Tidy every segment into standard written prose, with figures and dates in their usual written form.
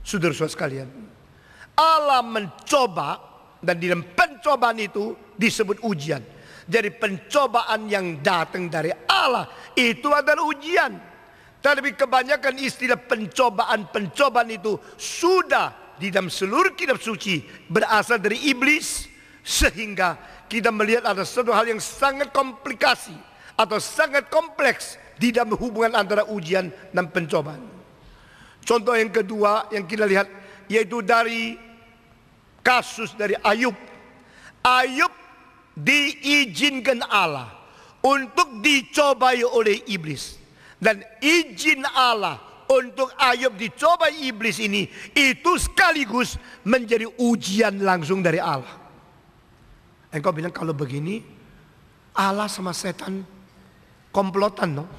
Saudara-saudara sekalian, Allah mencoba, dan di dalam pencobaan itu disebut ujian. Jadi pencobaan yang datang dari Allah itu adalah ujian. Tapi kebanyakan istilah pencobaan itu sudah di dalam seluruh kitab suci berasal dari iblis, sehingga kita melihat ada satu hal yang sangat komplikasi atau sangat kompleks di dalam hubungan antara ujian dan pencobaan. Contoh yang kedua yang kita lihat yaitu dari kasus dari Ayub. Ayub diizinkan Allah untuk dicobai oleh iblis, dan izin Allah untuk Ayub dicobai iblis ini itu sekaligus menjadi ujian langsung dari Allah. Engkau bilang kalau begini Allah sama setan komplotan, no?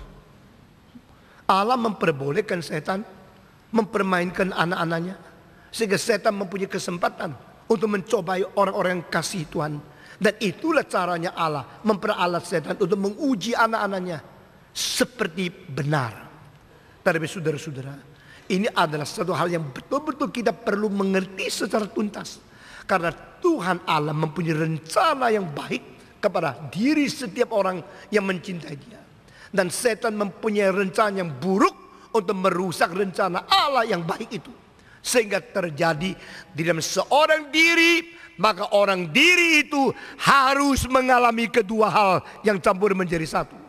Allah memperbolehkan setan mempermainkan anak-anaknya sehingga setan mempunyai kesempatan untuk mencobai orang-orang yang kasih Tuhan. Dan itulah caranya Allah memperalat setan untuk menguji anak-anaknya seperti benar. Tapi saudara-saudara, ini adalah satu hal yang betul-betul kita perlu mengerti secara tuntas. Karena Tuhan Allah mempunyai rencana yang baik kepada diri setiap orang yang mencintai Dia. Dan setan mempunyai rencana yang buruk untuk merusak rencana Allah yang baik itu. Sehingga terjadi di dalam seorang diri, maka orang diri itu harus mengalami kedua hal yang campur menjadi satu.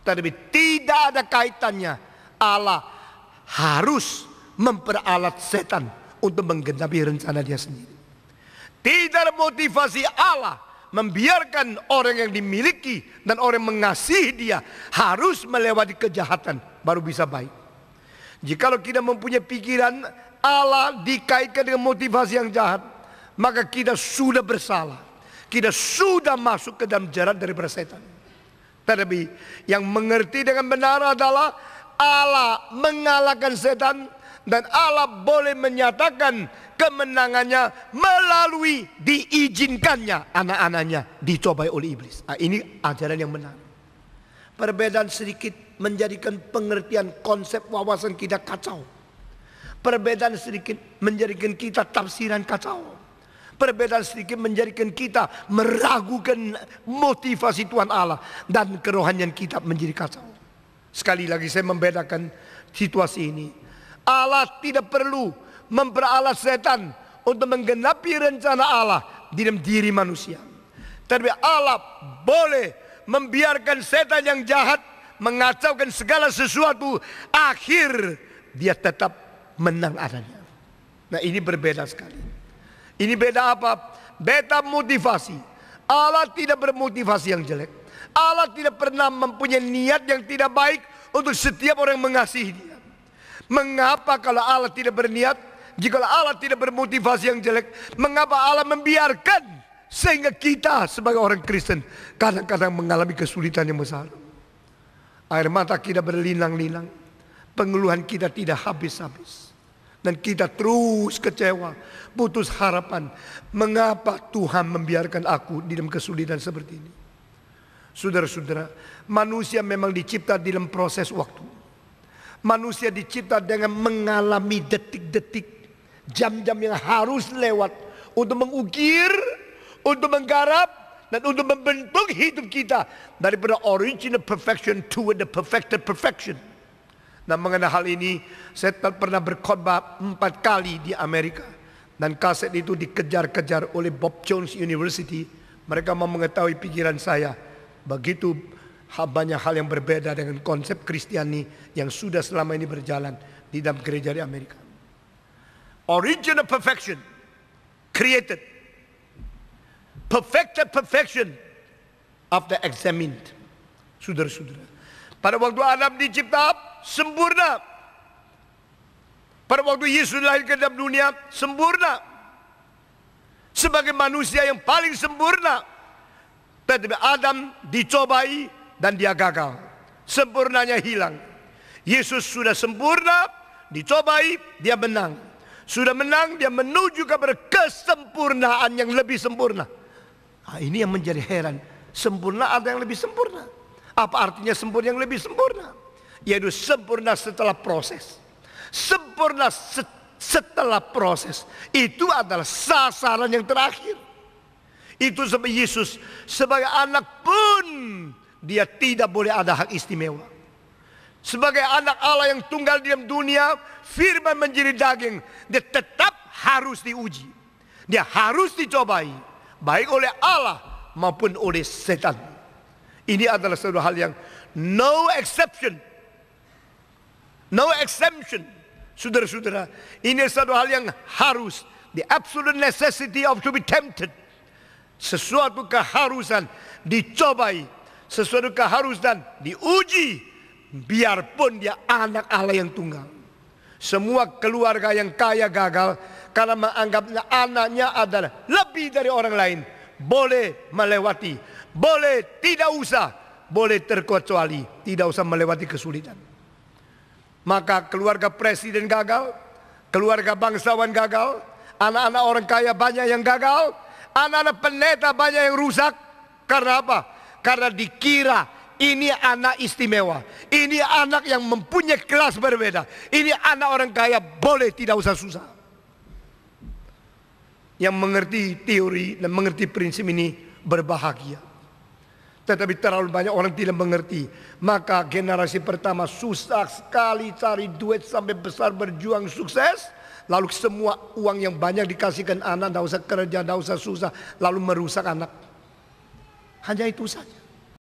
Tapi tidak ada kaitannya. Allah harus memperalat setan untuk menggenapi rencana Dia sendiri. Tidak ada motivasi Allah membiarkan orang yang dimiliki dan orang yang mengasihi Dia harus melewati kejahatan baru bisa baik. Jikalau kita mempunyai pikiran Allah dikaitkan dengan motivasi yang jahat, maka kita sudah bersalah. Kita sudah masuk ke dalam jerat daripada setan. Tetapi yang mengerti dengan benar adalah Allah mengalahkan setan, dan Allah boleh menyatakan kemenangannya melalui diizinkannya anak-anaknya dicobai oleh iblis. Nah, ini ajaran yang benar. Perbedaan sedikit menjadikan pengertian konsep wawasan kita kacau. Perbedaan sedikit menjadikan kita tafsiran kacau. Perbedaan sedikit menjadikan kita meragukan motivasi Tuhan Allah, dan kerohanian kita menjadi kacau. Sekali lagi saya membedakan situasi ini. Allah tidak perlu memperalat setan untuk menggenapi rencana Allah di dalam diri manusia. Tapi Allah boleh membiarkan setan yang jahat mengacaukan segala sesuatu, akhir dia tetap menang adanya. Nah, ini berbeda sekali. Ini beda apa? Beda motivasi. Allah tidak bermotivasi yang jelek. Allah tidak pernah mempunyai niat yang tidak baik untuk setiap orang yang mengasihi Dia. Mengapa kalau Allah tidak berniat, jika Allah tidak bermotivasi yang jelek, mengapa Allah membiarkan sehingga kita sebagai orang Kristen kadang-kadang mengalami kesulitan yang besar? Air mata kita berlinang-linang, pengeluhan kita tidak habis-habis, dan kita terus kecewa, putus harapan. Mengapa Tuhan membiarkan aku di dalam kesulitan seperti ini? Saudara-saudara, manusia memang dicipta di dalam proses waktu. Manusia dicipta dengan mengalami detik-detik, jam-jam yang harus lewat untuk mengukir, untuk menggarap, dan untuk membentuk hidup kita daripada original perfection toward the perfected perfection. Nah, mengenai hal ini saya pernah berkhotbah 4 kali di Amerika, dan kaset itu dikejar-kejar oleh Bob Jones University. Mereka mau mengetahui pikiran saya. Begitu banyak hal yang berbeda dengan konsep Kristiani yang sudah selama ini berjalan di dalam gereja di Amerika. Original perfection created, perfected perfection after examined. Saudara-saudara, pada waktu Adam dicipta sempurna. Pada waktu Yesus lahir ke dalam dunia sempurna, sebagai manusia yang paling sempurna. Tetapi Adam dicobai dan dia gagal. Sempurnanya hilang. Yesus sudah sempurna, dicobai, dia menang. Sudah menang, dia menuju kepada kesempurnaan yang lebih sempurna. Nah, ini yang menjadi heran. Sempurna ada yang lebih sempurna. Apa artinya sempurna yang lebih sempurna? Yaitu sempurna setelah proses. Sempurna setelah proses. Itu adalah sasaran yang terakhir. Itu sebab Yesus sebagai anak pun dia tidak boleh ada hak istimewa. Sebagai anak Allah yang tunggal di dalam dunia, firman menjadi daging, dia tetap harus diuji. Dia harus dicobai, baik oleh Allah maupun oleh setan. Ini adalah suatu hal yang no exception, no exemption. Saudara-saudara, ini suatu hal yang harus, the absolute necessity of to be tempted. Sesuatu keharusan dicobai, sesuatu keharusan diuji, biarpun dia anak Allah yang tunggal. Semua keluarga yang kaya gagal karena menganggapnya anaknya adalah lebih dari orang lain. Boleh melewati, boleh tidak usah, boleh terkecuali, tidak usah melewati kesulitan. Maka keluarga presiden gagal, keluarga bangsawan gagal, anak-anak orang kaya banyak yang gagal, anak-anak pendeta banyak yang rusak. Karena apa? Karena dikira ini anak istimewa, ini anak yang mempunyai kelas berbeda, ini anak orang kaya, boleh tidak usah susah. Yang mengerti teori dan mengerti prinsip ini berbahagia. Tetapi terlalu banyak orang tidak mengerti. Maka generasi pertama susah sekali cari duit sampai besar, berjuang sukses. Lalu semua uang yang banyak dikasihkan anak, tidak usah kerja, tidak usah susah, lalu merusak anak. Hanya itu saja.